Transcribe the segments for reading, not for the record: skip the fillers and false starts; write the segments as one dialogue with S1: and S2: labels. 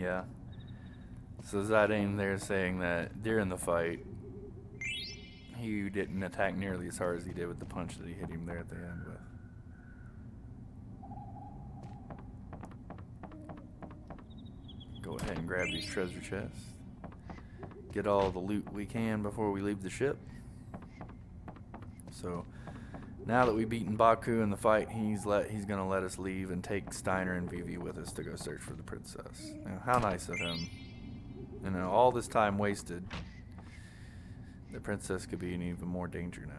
S1: Yeah. So Zidane there saying that during the fight, he didn't attack nearly as hard as he did with the punch that he hit him there at the end with. Go ahead and grab these treasure chests. Get all the loot we can before we leave the ship. So now that we've beaten Baku in the fight, he's gonna let us leave and take Steiner and Vivi with us to go search for the princess. Now, how nice of him. All this time wasted, the princess could be in even more danger now.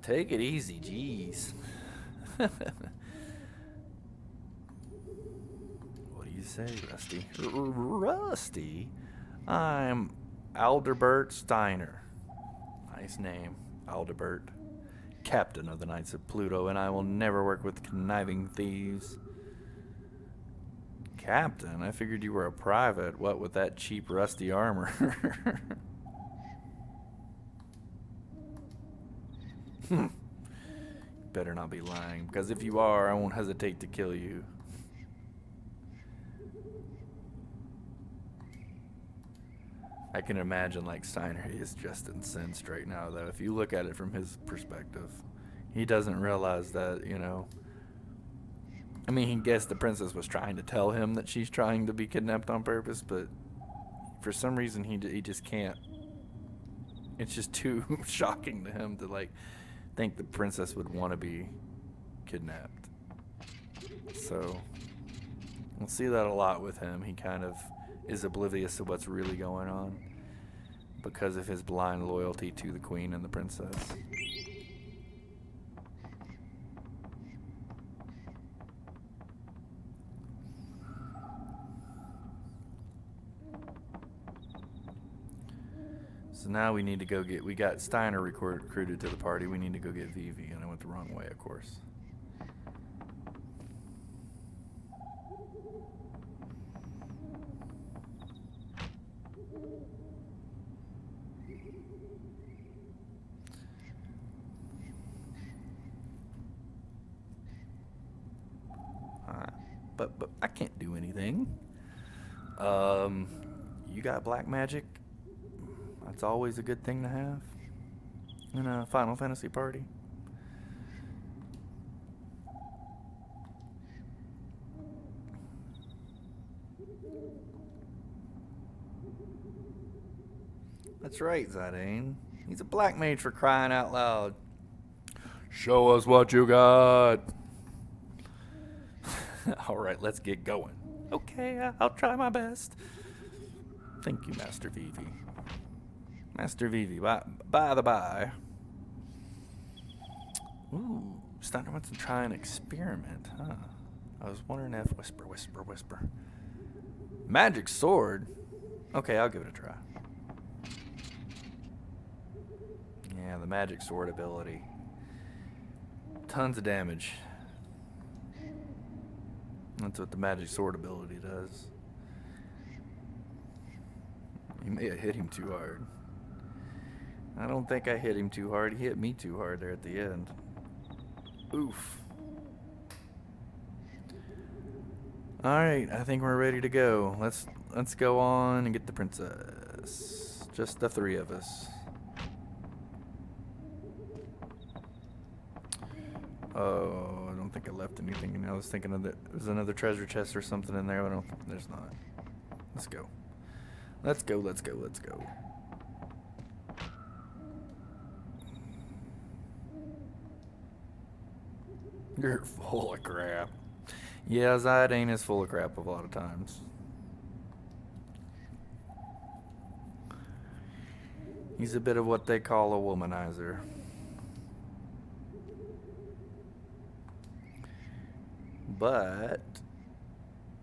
S1: Take it easy, jeez. What do you say, Rusty? Rusty? I'm Aldebert Steiner. Nice name, Aldebert. Captain of the Knights of Pluto, and I will never work with conniving thieves. Captain? I figured you were a private. What with that cheap rusty armor? Better not be lying, because if you are, I won't hesitate to kill you. I can imagine like Steiner is just incensed right now, though. If you look at it from his perspective, he doesn't realize that, I mean, he guessed the princess was trying to tell him that she's trying to be kidnapped on purpose, but for some reason he just can't. It's just too shocking to him to like think the princess would want to be kidnapped. So we'll see that a lot with him. He kind of is oblivious to what's really going on because of his blind loyalty to the queen and the princess. So now we need to go we got Steiner recruited to the party. We need to go get Vivi, and I went the wrong way, of course. But I can't do anything. You got black magic? That's always a good thing to have in a Final Fantasy party. That's right, Zidane. He's a black mage for crying out loud. Show us what you got. Alright, let's get going. Okay, I'll try my best. Thank you, Master Vivi. Master Vivi, by the by. Ooh, Steiner wants to try an experiment, huh? I was wondering if... Whisper. Magic sword? Okay, I'll give it a try. Yeah, the magic sword ability. Tons of damage. That's what the magic sword ability does. You may have hit him too hard. I don't think I hit him too hard. He hit me too hard there at the end. Oof. Alright, I think we're ready to go. Let's go on and get the princess. Just the three of us. Oh, I don't think I left anything. I was thinking of there's another treasure chest or something in there, but there's not. Let's go. Let's go. You're full of crap. Yeah, Zidane is full of crap a lot of times. He's a bit of what they call a womanizer. But...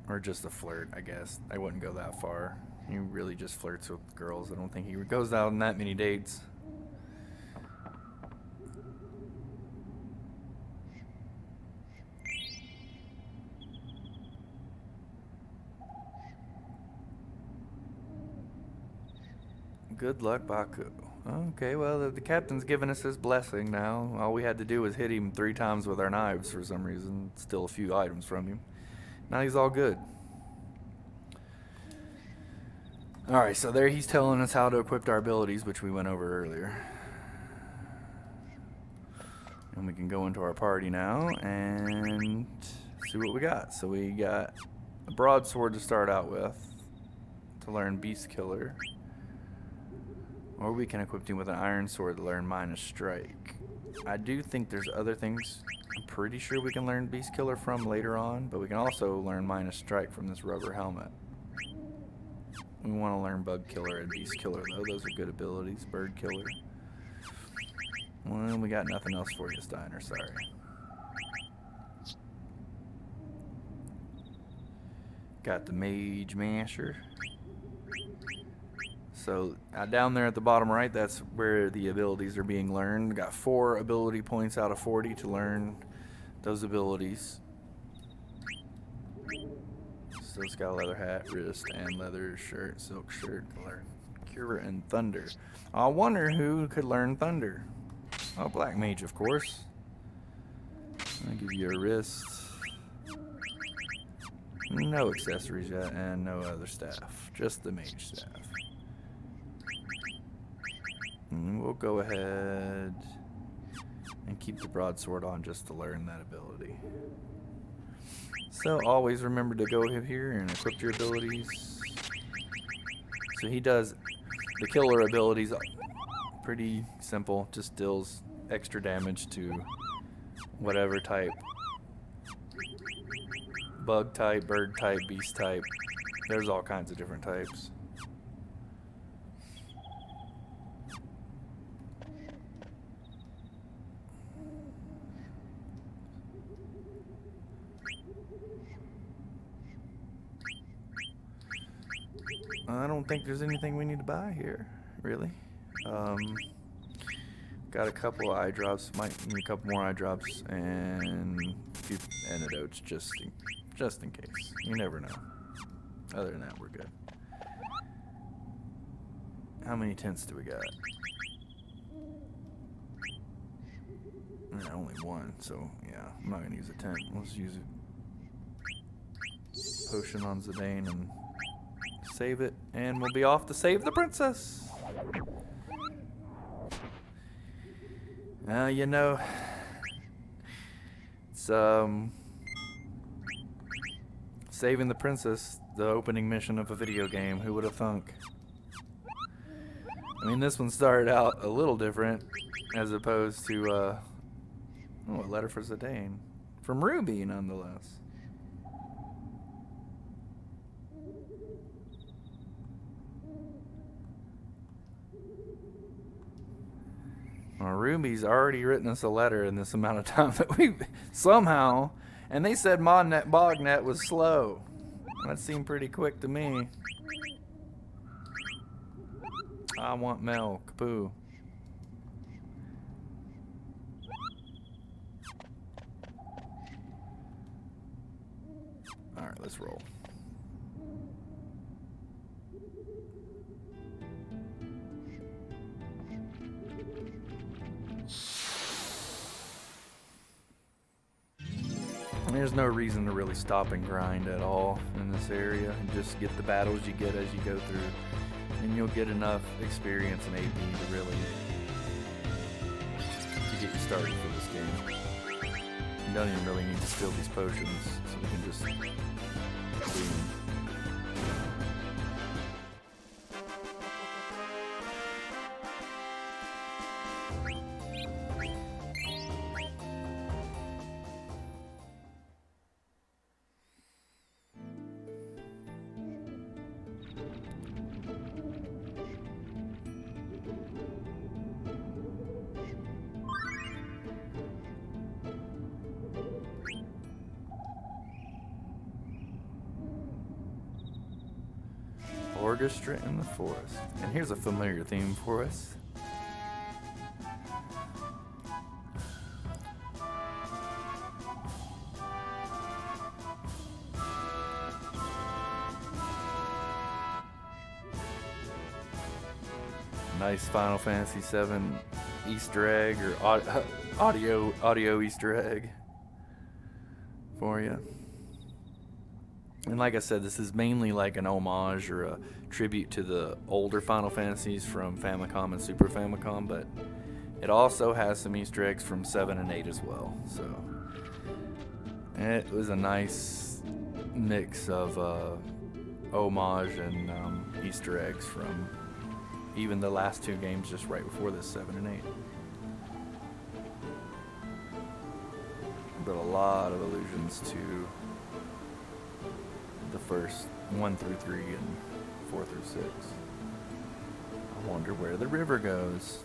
S1: or just a flirt, I guess. I wouldn't go that far. He really just flirts with girls. I don't think he goes out on that many dates. Good luck, Baku. Okay, well, the captain's given us his blessing now. All we had to do was hit him 3 times with our knives for some reason. Still a few items from him. Now he's all good. Alright, so there he's telling us how to equip our abilities, which we went over earlier. And we can go into our party now and see what we got. So we got a broadsword to start out with to learn Beast Killer. Or we can equip him with an iron sword to learn Minus Strike. I do think there's other things I'm pretty sure we can learn Beast Killer from later on, but we can also learn Minus Strike from this rubber helmet. We want to learn Bug Killer and Beast Killer though. Those are good abilities. Bird Killer. Well, we got nothing else for you, Steiner. Sorry. Got the Mage Masher. So down there at the bottom right, that's where the abilities are being learned. Got 4 ability points out of 40 to learn those abilities. So it's got a leather hat, wrist, and leather shirt, silk shirt, Cure and Thunder. I wonder who could learn Thunder. Oh, Black Mage, of course. I'll give you a wrist. No accessories yet, and no other staff. Just the Mage staff. And we'll go ahead and keep the broadsword on just to learn that ability. So always remember to go here and equip your abilities. So he does the killer abilities, pretty simple, just deals extra damage to whatever type. Bug type, bird type, beast type. There's all kinds of different types. I don't think there's anything we need to buy here, really. Got a couple of eye drops, might need a couple more eye drops, and a few antidotes just in case. You never know. Other than that, we're good. How many tents do we got? Only 1, so yeah, I'm not gonna use a tent. Let's use it. Potion on Zidane and save it, and we'll be off to save the princess. You know, it's saving the princess, the opening mission of a video game. Who would have thunk? I mean, this one started out a little different as opposed to a letter for Zidane from Ruby, nonetheless. Well, Ruby's already written us a letter in this amount of time that we somehow, and they said Bognet was slow. That seemed pretty quick to me. I want Mel, Kapoo. Alright, let's roll. There's no reason to really stop and grind at all in this area. Just get the battles you get as you go through, and you'll get enough experience and AP to really get you started for this game. You don't even really need to steal these potions, so we can just boom. Orchestra in the forest. And here's a familiar theme for us. Nice Final Fantasy VII Easter egg or audio Easter egg for you. And like I said, this is mainly like an homage or a tribute to the older Final Fantasies from Famicom and Super Famicom, but it also has some Easter eggs from 7 and 8 as well. So it was a nice mix of homage and Easter eggs from even the last two games just right before this, 7 and 8. But a lot of allusions to the first 1 through 3 and 4 through 6. I wonder where the river goes.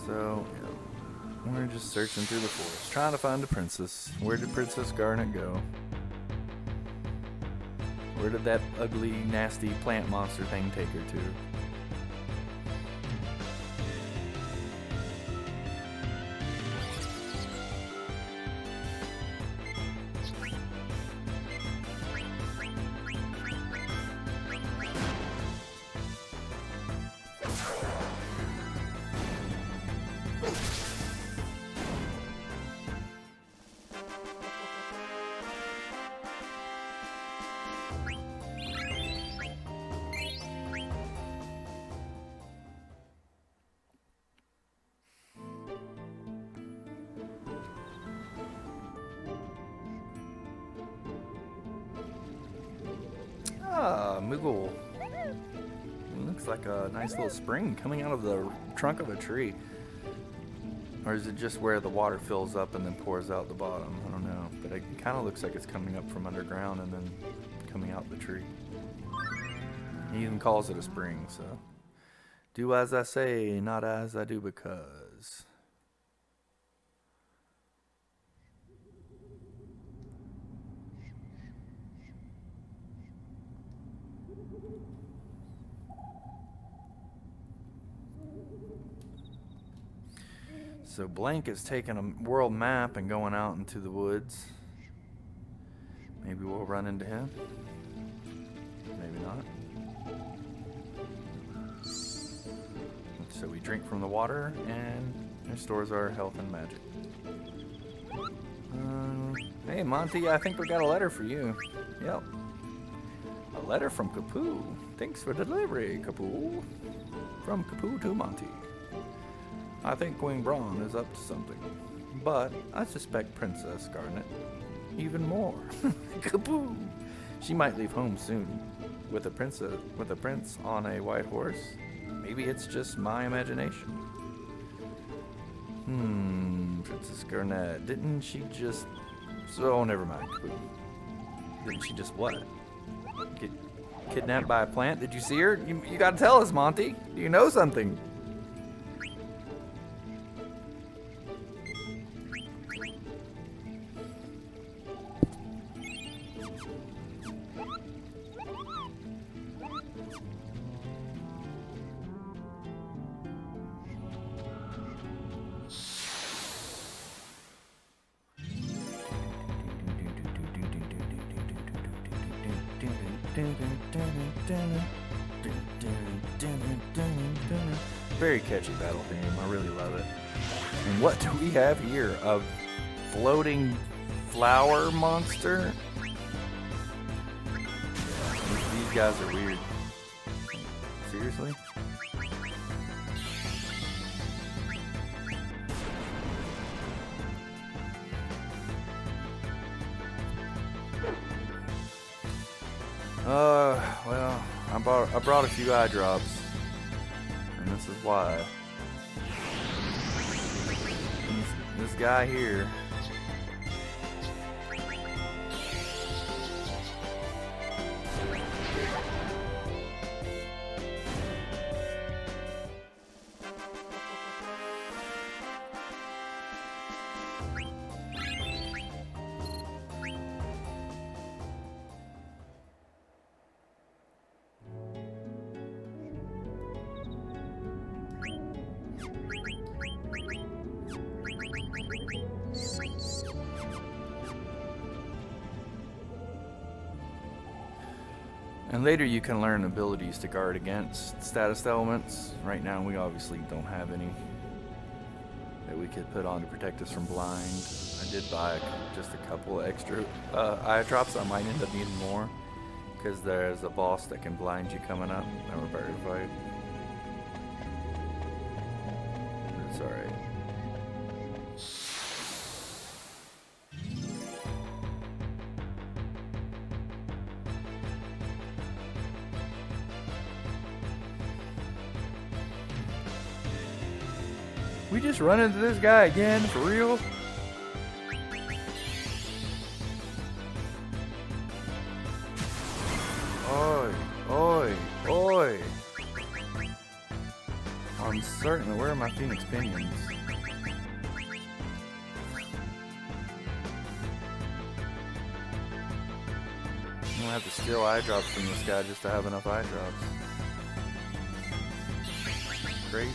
S1: So, yeah, we're just searching through the forest, trying to find a princess. Where did Princess Garnet go? Where did that ugly, nasty plant monster thing take her to? Ah, Moogle. Looks like a nice little spring coming out of the trunk of a tree. Or is it just where the water fills up and then pours out the bottom? I don't know. But it kind of looks like it's coming up from underground and then coming out the tree. He even calls it a spring, so. Do as I say, not as I do because. So Blank is taking a world map and going out into the woods. Maybe we'll run into him. Maybe not. So we drink from the water and it restores our health and magic. Hey Monty, I think we got a letter for you. Yep. A letter from Kapoo. Thanks for delivery, Kapoo. From Kapoo to Monty. I think Queen Braun is up to something, but I suspect Princess Garnet even more. Kapoo! She might leave home soon, with a prince on a white horse. Maybe it's just my imagination. Princess Garnet, didn't she just? Oh, never mind. Kapoo. Didn't she just what? Get kidnapped by a plant? Did you see her? You gotta tell us, Monty. Do you know something? Very catchy battle theme. I really love it. And what do we have here? A floating flower monster? These guys are weird. Seriously? Well, I brought a few eye drops, and this is why. This guy here. And later you can learn abilities to guard against status elements. Right now we obviously don't have any that we could put on to protect us from blind. I did buy just a couple extra eye drops. I might end up needing more because there's a boss that can blind you coming up that we're about to fight. It's alright. We just run into this guy again, for real? Oi, oi, oi. I'm certain, where are my Phoenix Pinions? I'm gonna have to steal eye drops from this guy just to have enough eye drops. Crazy.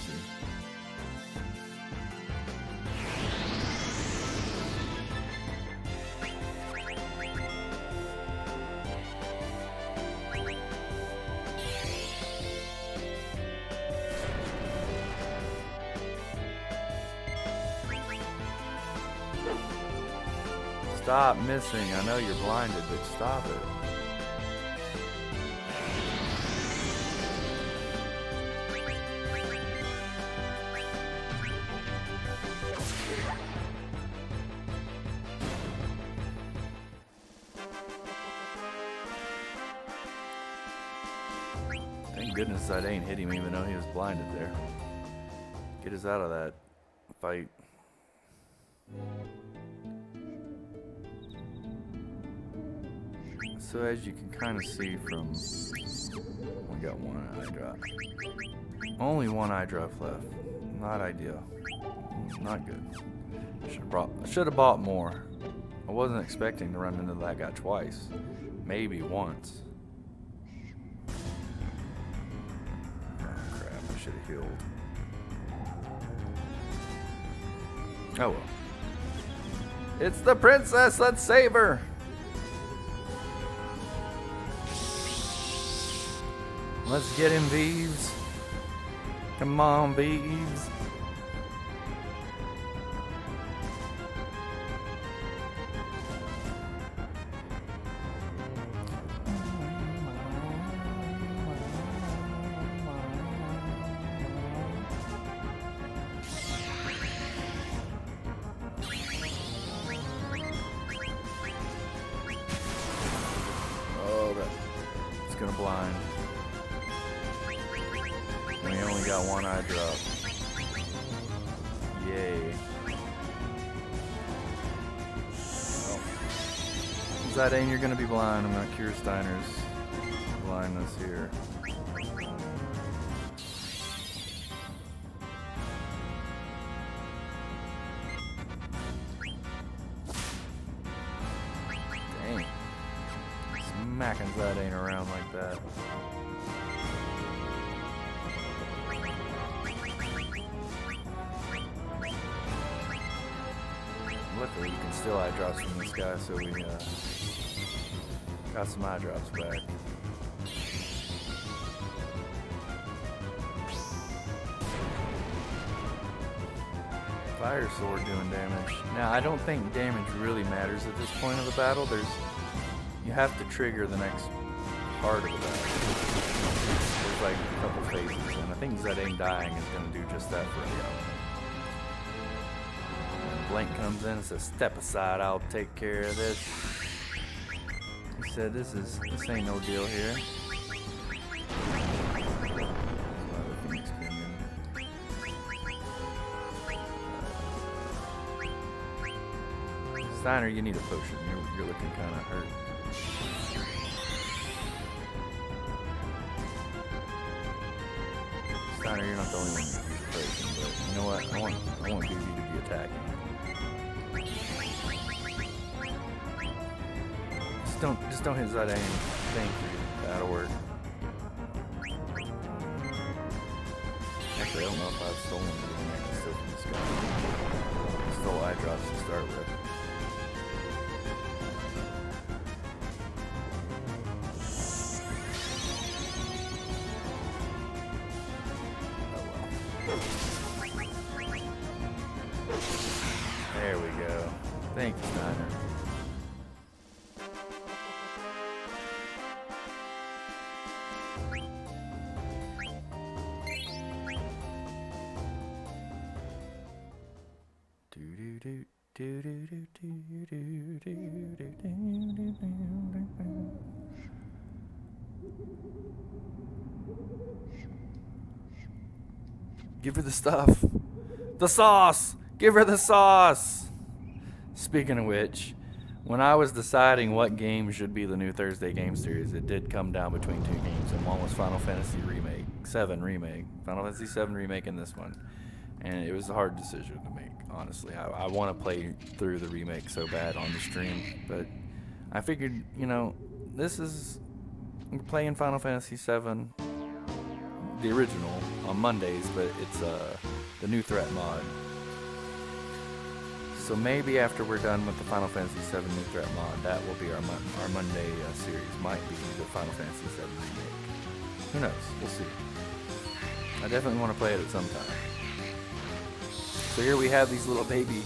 S1: Stop missing. I know you're blinded, but stop it. Thank goodness that ain't hit him even though he was blinded there. Get us out of that fight. So as you can kind of see from, we got one eye drop. Only one eye drop left. Not ideal. Not good. Should have bought more. I wasn't expecting to run into that guy twice. Maybe once. Oh crap, I should have healed. Oh well. It's the princess, let's save her! Let's get him, Beeves. Come on, Beeves. Oh, it's gonna blind. We only got one eye drop. Yay. Oh. Zidane, you're gonna be blind. I'm gonna cure Steiner's blindness here. Dang. Smacking Zidane around like that. Luckily, you can steal eye drops from this guy, so we got some eye drops back. Fire sword doing damage. Now, I don't think damage really matters at this point of the battle. You have to trigger the next part of the battle. There's like a couple phases, and I think Zidane dying is going to do just that for you. Blank comes in and says, "Step aside, I'll take care of this." He said, "This ain't no deal here." Steiner, you need a potion. You're looking kind of hurt. Steiner, you're not the only one who uses a potion, but you know what? I want BB to be attacking. Just don't hit Zidane. Thank you. That'll work. Actually, I don't know if I've stolen anything I can steal from this guy. I stole eye drops to start with. There we go. Thank you, Steiner. Give her the stuff. The sauce! Give her the sauce! Speaking of which, when I was deciding what game should be the new Thursday game series, it did come down between two games, and one was Final Fantasy VII Remake. Final Fantasy VII Remake and this one. And it was a hard decision to make, honestly. I want to play through the remake so bad on the stream, but I figured, you know, I'm playing Final Fantasy VII, the original, on Mondays, but it's the new threat mod. So maybe after we're done with the Final Fantasy VII new threat mod, that will be our Monday series. Might be the Final Fantasy VII remake. Who knows? We'll see. I definitely want to play it at some time. So here we have these little baby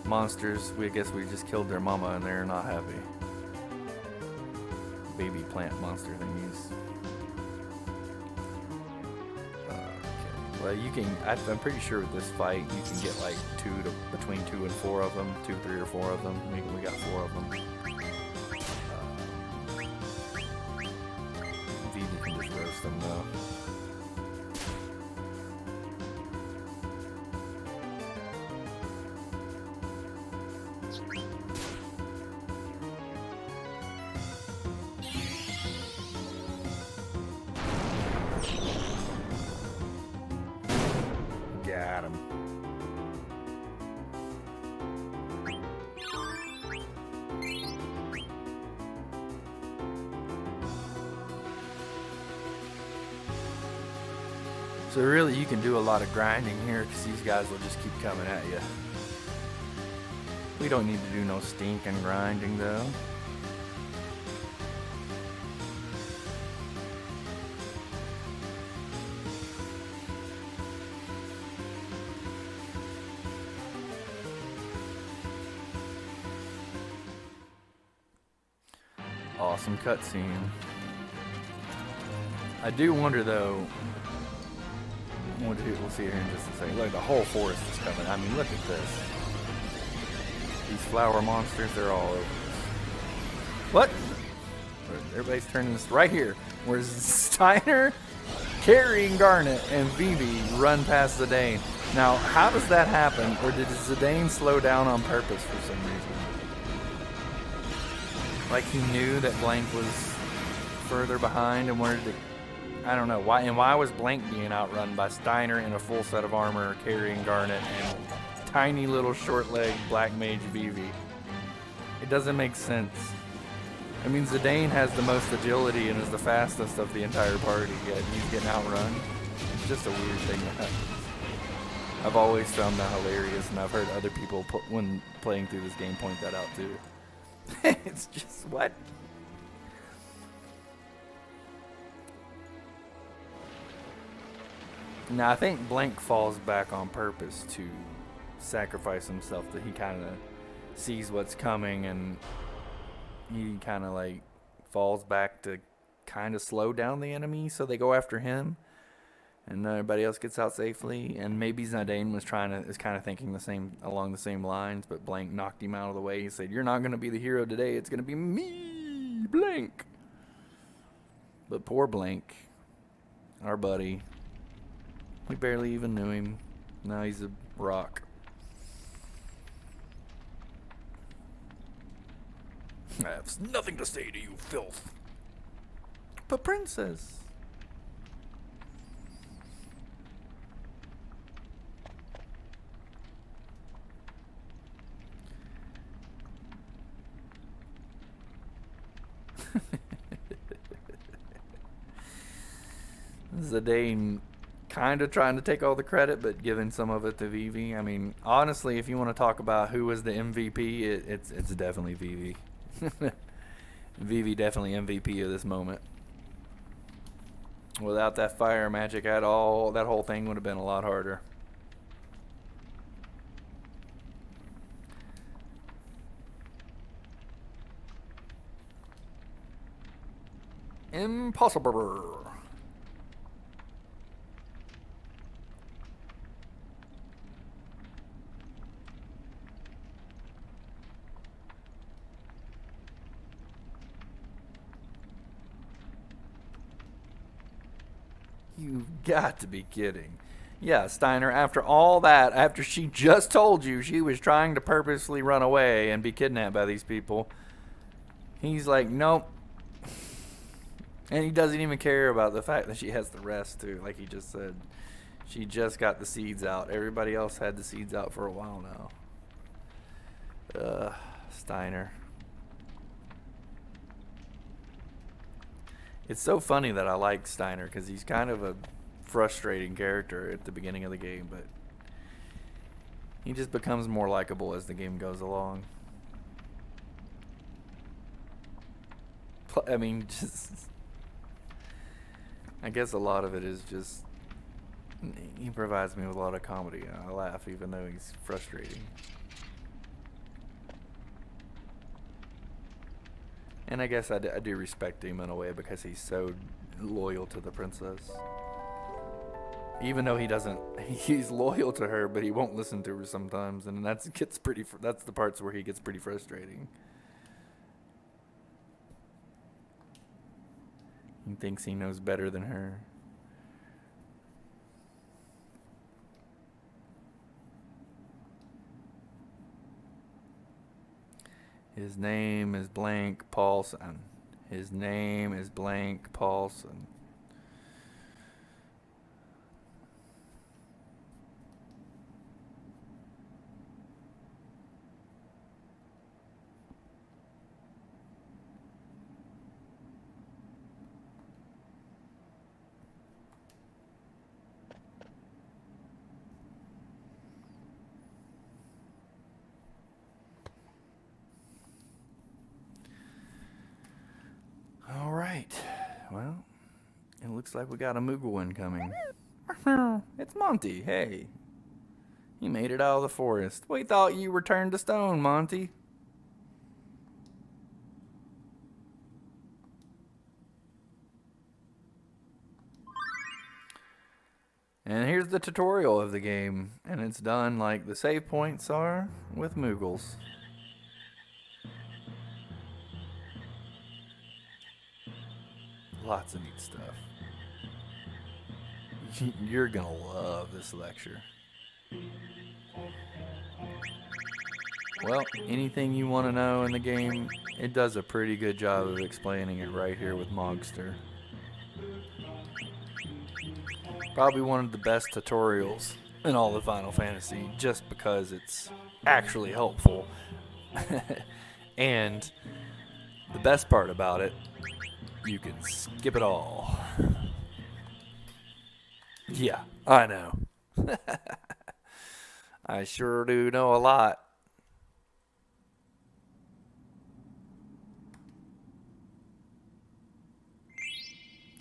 S1: monsters. I guess we just killed their mama and they're not happy. Baby plant monster thingies. Okay. Well, you can. I'm pretty sure with this fight you can get like between 2 and 4 of them, 2, 3, or 4 of them. We got 4 of them. Vivi can just roast them though. Got him. So really you can do a lot of grinding here because these guys will just keep coming at you. We don't need to do no stinking grinding though. Awesome cutscene. I do wonder though. We'll see here in just a second. Look, the whole forest is coming. I mean, look at this. These flower monsters, they're all over this. What? Everybody's turning this right here. Where's Steiner carrying Garnet and Vivi run past Zidane? Now, how does that happen? Or did Zidane slow down on purpose for some reason? Like he knew that Blank was further behind and wanted to... I don't know. Why was Blank being outrun by Steiner in a full set of armor carrying Garnet and tiny little short-legged Black Mage Vivi? It doesn't make sense. I mean, Zidane has the most agility and is the fastest of the entire party, yet he's getting outrun. It's just a weird thing that happens. I've always found that hilarious, and I've heard other people, when playing through this game, point that out too. It's just, what? Now, I think Blank falls back on purpose to sacrifice himself, that he kind of sees what's coming and he kind of like falls back to kind of slow down the enemy so they go after him and everybody else gets out safely. And maybe Zidane is kind of thinking along the same lines, but Blank knocked him out of the way. He said, "You're not going to be the hero today. It's going to be me, Blank." But poor Blank, our buddy, we barely even knew him. Now he's a rock. I have nothing to say to you, filth. But Princess. Zidane kind of trying to take all the credit, but giving some of it to Vivi. I mean, honestly, if you want to talk about who was the MVP, it's definitely Vivi. Vivi definitely MVP of this moment. Without that fire magic at all, that whole thing would have been a lot harder. Impossible. You've got to be kidding. Yeah, Steiner, after all that, after she just told you she was trying to purposely run away and be kidnapped by these people, he's like, nope. And he doesn't even care about the fact that she has the rest, too. Like he just said, she just got the seeds out. Everybody else had the seeds out for a while now. Steiner. It's so funny that I like Steiner because he's kind of a frustrating character at the beginning of the game, but he just becomes more likable as the game goes along. I mean, just I guess a lot of it is just he provides me with a lot of comedy. I laugh even though he's frustrating. And I guess I do respect him in a way because he's so loyal to the princess. Even though he's loyal to her, but he won't listen to her sometimes, and that's the parts where he gets pretty frustrating. He thinks he knows better than her. His name is blank Paulson. His name is blank Paulson. All right. Well, it looks like we got a Moogle incoming. It's Monty. Hey. You made it out of the forest. We thought you were turned to stone, Monty. And here's the tutorial of the game. And it's done like the save points are with Moogles. Lots of neat stuff. You're gonna love this lecture. Well, anything you want to know in the game, it does a pretty good job of explaining it right here with Mogster. Probably one of the best tutorials in all of Final Fantasy, just because it's actually helpful. And the best part about it, you can skip it all. Yeah, I know. I sure do know a lot.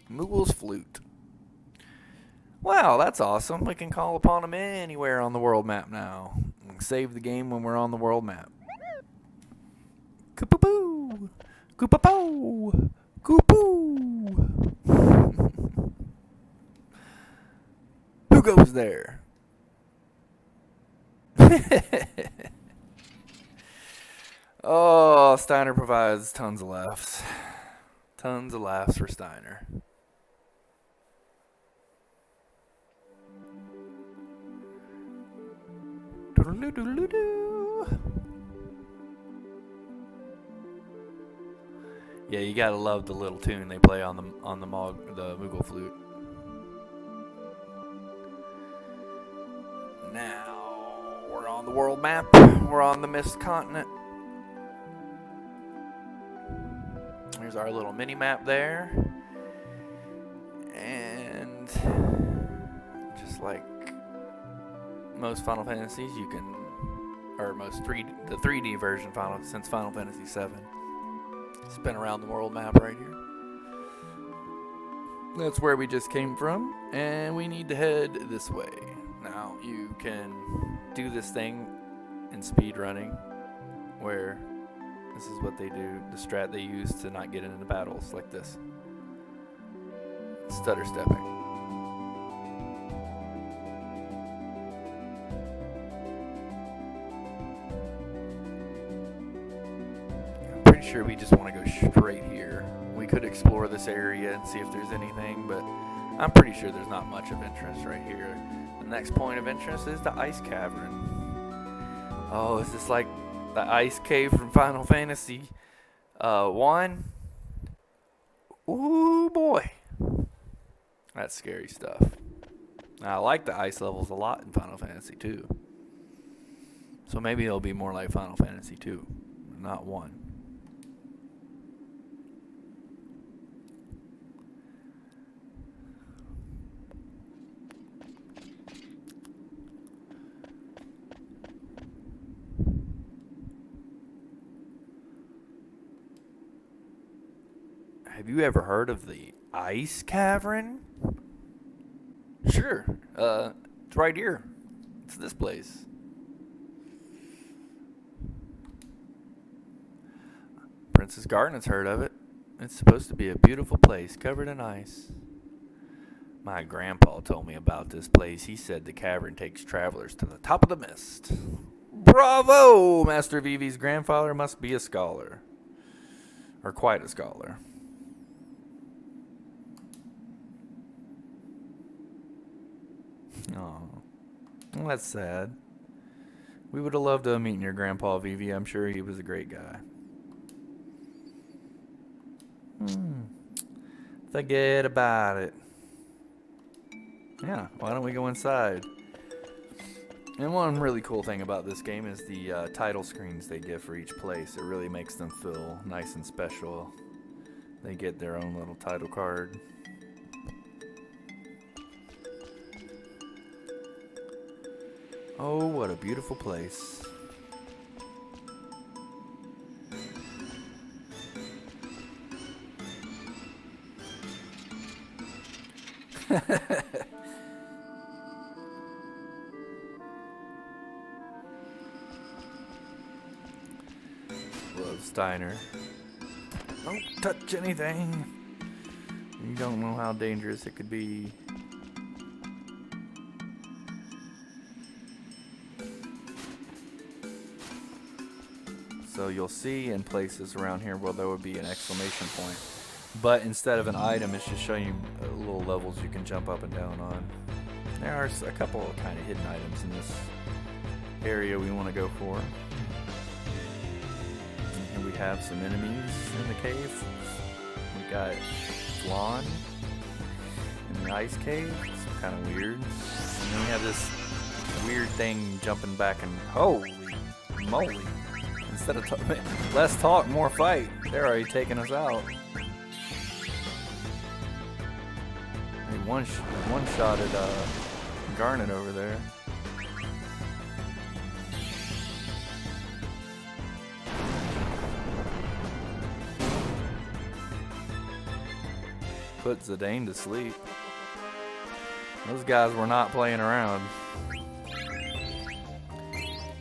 S1: Moogle's flute. Wow, that's awesome. We can call upon him anywhere on the world map now. Save the game when we're on the world map. Koopoo! Koopoo! Koopoo! Who goes there? Oh, Steiner provides tons of laughs. Tons of laughs for Steiner. Yeah, you gotta love the little tune they play on the Moogle flute. Now we're on the world map. We're on the Mist Continent. Here's our little mini map there, and just like most Final Fantasies, you can, or most the 3D version since Final Fantasy VII, spin around the world map right here. That's where we just came from, and we need to head this way. Now, you can do this thing in speed running, where this is what they do, the strat they use to not get into battles like this. Stutter stepping. I'm pretty sure we just want to go straight here. We could explore this area and see if there's anything, but I'm pretty sure there's not much of interest right here. The next point of interest is the Ice Cavern. Oh, is this like the Ice Cave from Final Fantasy 1? Ooh, boy. That's scary stuff. Now, I like the ice levels a lot in Final Fantasy 2. So maybe it'll be more like Final Fantasy 2, not 1. Have you ever heard of the Ice Cavern? Sure. It's right here. It's this place. Princess Garnet's heard of it. It's supposed to be a beautiful place covered in ice. My grandpa told me about this place. He said the cavern takes travelers to the top of the mist. Bravo! Master Vivi's grandfather must be a scholar. Or quite a scholar. Oh, well, that's sad. We would have loved to have meeting your grandpa, Vivi. I'm sure he was a great guy. Forget about it. Yeah, why don't we go inside? And one really cool thing about this game is the title screens they give for each place. It really makes them feel nice and special. They get their own little title card. Oh, what a beautiful place. Love Steiner. Don't touch anything. You don't know how dangerous it could be. So you'll see in places around here where there would be an exclamation point. But instead of an item, it's just showing you little levels you can jump up and down on. There are a couple of kind of hidden items in this area we want to go for. And we have some enemies in the cave. We got Flan in the ice cave. It's kind of weird. And then we have this weird thing jumping back and holy moly. Instead of less talk, more fight. They're already taking us out. One shot at Garnet over there. Put Zidane to sleep. Those guys were not playing around.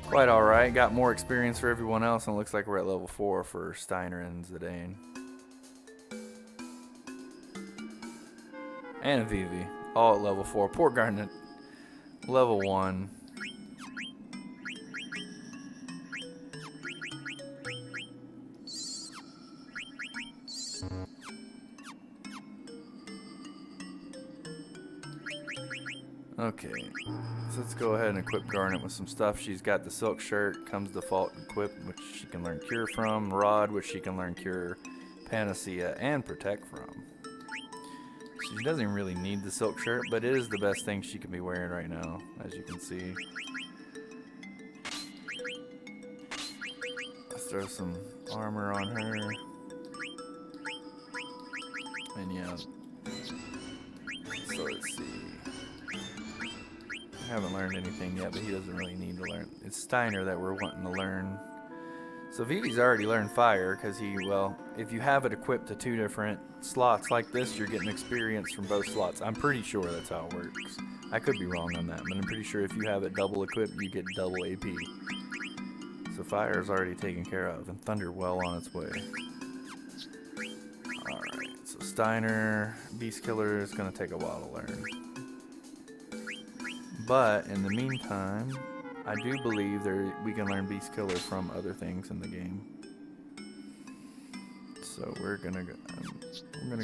S1: Quite alright. Got more experience for everyone else, and it looks like we're at level 4 for Steiner and Zidane. And Vivi. All at level 4. Poor Garnet. Level 1. Okay, so let's go ahead and equip Garnet with some stuff. She's got the Silk Shirt, comes default equipped, which she can learn Cure from. Rod, which she can learn Cure, Panacea, and Protect from. She doesn't really need the Silk Shirt, but it is the best thing she can be wearing right now, as you can see. Let's throw some armor on her. And yeah, so let's see. I haven't learned anything yet, but he doesn't really need to learn. It's Steiner that we're wanting to learn So Vivi's already learned fire because if you have it equipped to 2 different slots like this, you're getting experience from both slots. I'm pretty sure that's how it works. I could be wrong on that, but I'm pretty sure if you have it double equipped, you get double AP. So fire is already taken care of, and thunder well on its way. Alright, so Steiner, Beast Killer is going to take a while to learn. But in the meantime, I do believe we can learn Beast Killer from other things in the game. So we're gonna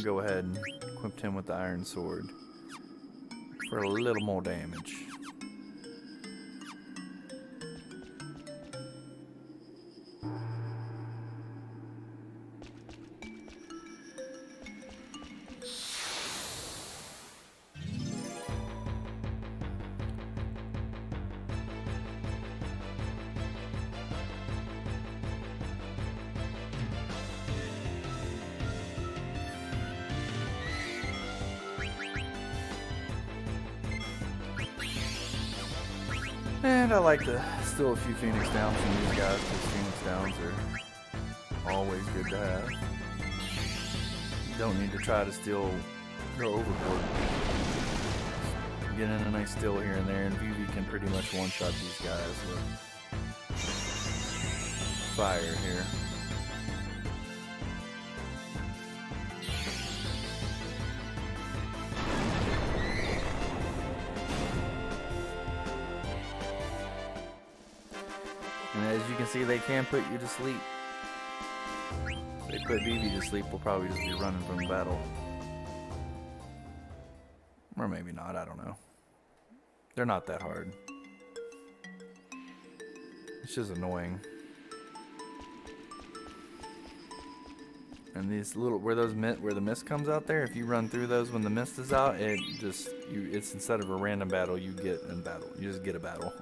S1: go ahead and equip him with the Iron Sword for a little more damage. And I like to steal a few Phoenix Downs from these guys because Phoenix Downs are always good to have. You don't need to try to go overboard. Get in a nice steal here and there, and Vivi can pretty much one-shot these guys with fire here. And as you can see, they can put you to sleep. If they put Vivi to sleep, we'll probably just be running from the battle. Or maybe not, I don't know. They're not that hard. It's just annoying. And these little, where the mist comes out there, if you run through those when the mist is out, it's instead of a random battle, you just get a battle.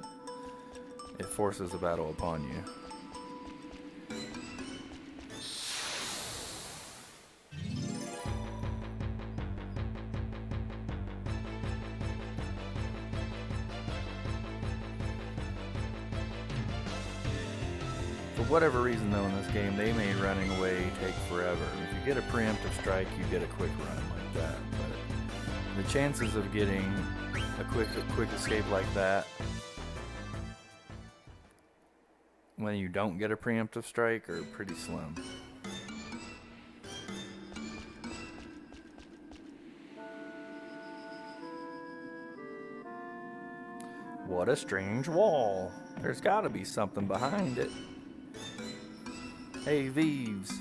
S1: It forces a battle upon you. For whatever reason though in this game, they made running away take forever. If you get a preemptive strike, you get a quick run like that. But the chances of getting a quick escape like that when you don't get a preemptive strike are pretty slim. What a strange wall. There's gotta be something behind it. Hey, Vives.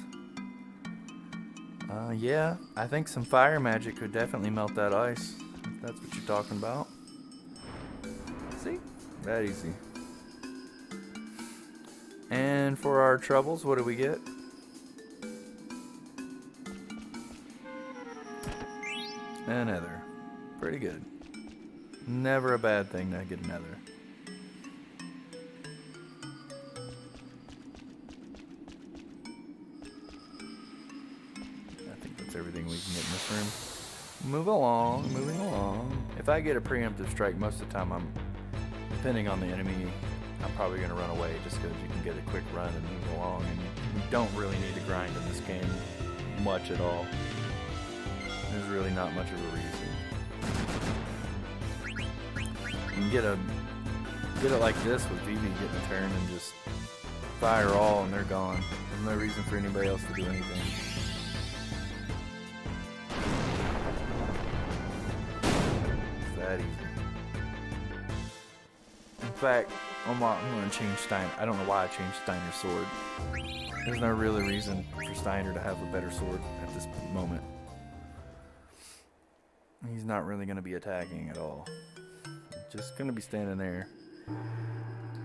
S1: Yeah, I think some fire magic could definitely melt that ice, if that's what you're talking about. See? That easy. And for our troubles, what do we get? A nether. Pretty good. Never a bad thing to get a nether. I think that's everything we can get in this room. Moving along. If I get a preemptive strike, most of the time depending on the enemy, I'm probably going to run away just because you can get a quick run and move along, and you don't really need to grind in this game much at all. There's really not much of a reason. You can get it like this with Vivi getting a turn and just fire all and they're gone. There's no reason for anybody else to do anything. It's that easy. In fact, I'm going to change Steiner. I don't know why I changed Steiner's sword. There's no really reason for Steiner to have a better sword at this moment. He's not really going to be attacking at all. Just going to be standing there,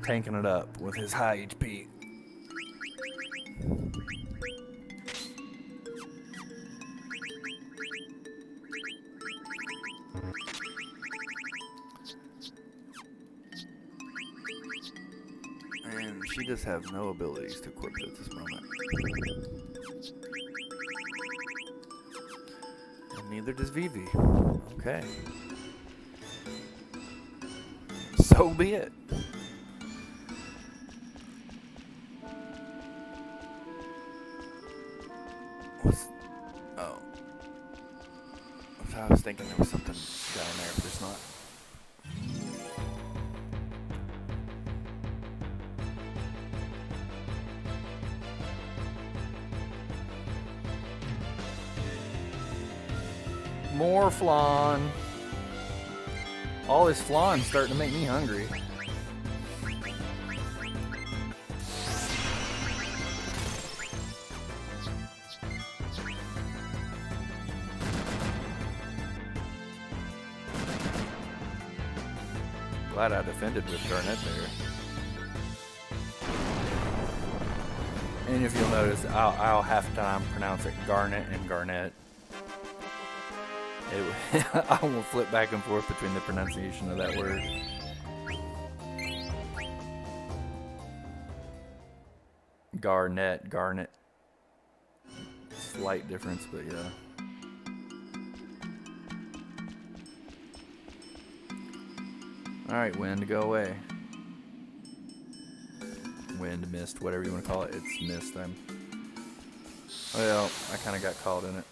S1: tanking it up with his high HP. And she just has no abilities to equip at this moment. And neither does Vivi. Okay. So be it. thinking there was something down there, but there's not. More flan. All this flan's starting to make me hungry. Glad I defended with Garnet there. And if you'll notice, I'll half time pronounce it Garnet and Garnet. I will flip back and forth between the pronunciation of that word. Garnet, Garnet. Slight difference, but yeah. Alright, wind, go away. Wind, mist, whatever you want to call it. It's mist. Well, I kind of got caught in it.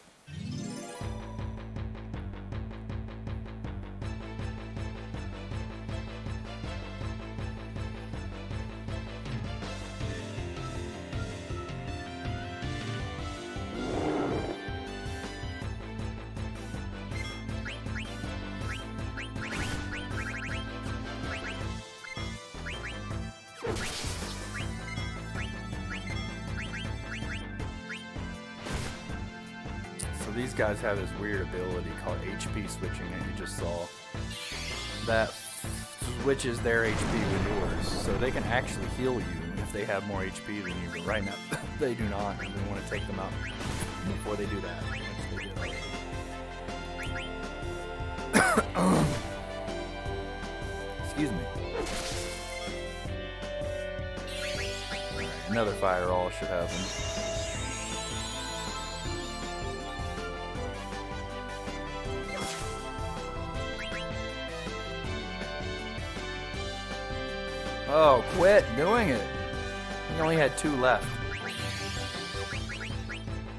S1: These guys have this weird ability called HP switching that you just saw. That switches their HP with yours. So they can actually heal you if they have more HP than you. But right now, they do not. And we want to take them out before they do that. Excuse me. Right, another fire all should have them. Oh, quit doing it. He only had 2 left.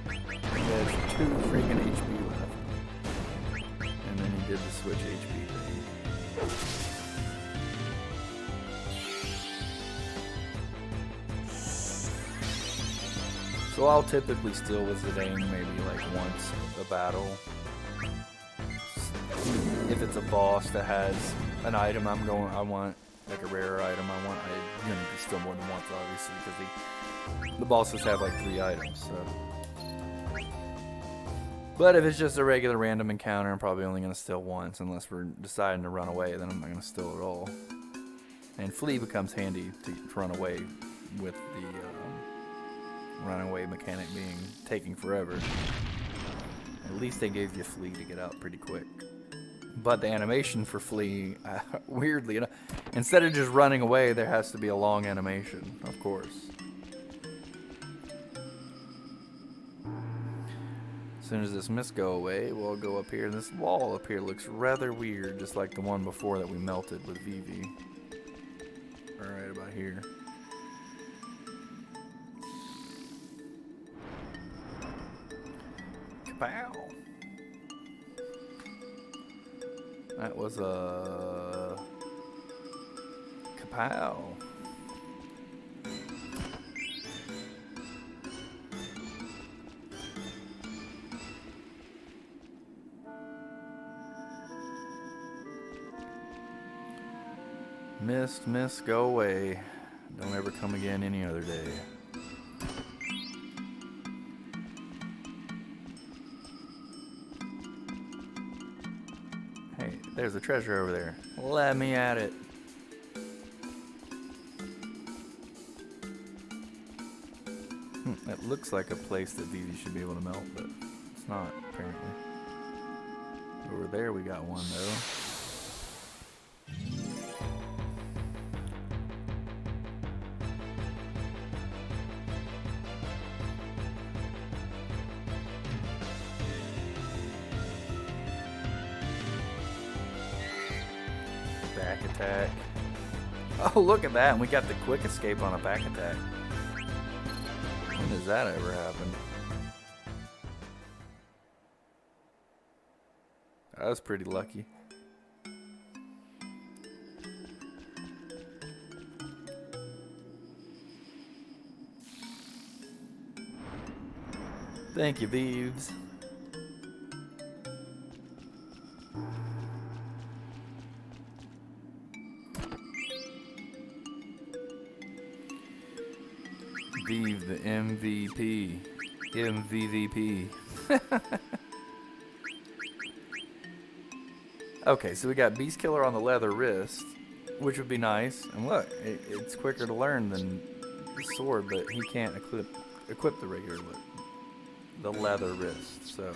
S1: He has 2 freaking HP left. And then he did the switch HP thing. So I'll typically steal with Zidane maybe like once a battle. If it's a boss that has an item I want. Like a rare item I'm gonna do still more than once, obviously, because the bosses have like 3 items. So, but if it's just a regular random encounter, I'm probably only gonna steal once, unless we're deciding to run away. Then I'm not gonna steal at all. And flee becomes handy to run away, with the runaway mechanic being taking forever. At least they gave you flee to get out pretty quick. But the animation for flee, weirdly enough, instead of just running away, there has to be a long animation, of course. As soon as this mist go away, we'll go up here. This wall up here looks rather weird, just like the one before that we melted with Vivi. Right about here. Kapow! That was a kapow. Mist, go away. Don't ever come again any other day. There's a treasure over there. Let me at it. That looks like a place that Vivi should be able to melt, but it's not, apparently. Over there we got one, though. Back attack. Oh, look at that. And we got the quick escape on a back attack. When does that ever happen? I was pretty lucky. Thank you, Beeves. Beeve the MVP. MVVP. Okay, so we got Beast Killer on the leather wrist, which would be nice. And look, it's quicker to learn than the sword, but he can't equip the regular the leather wrist. So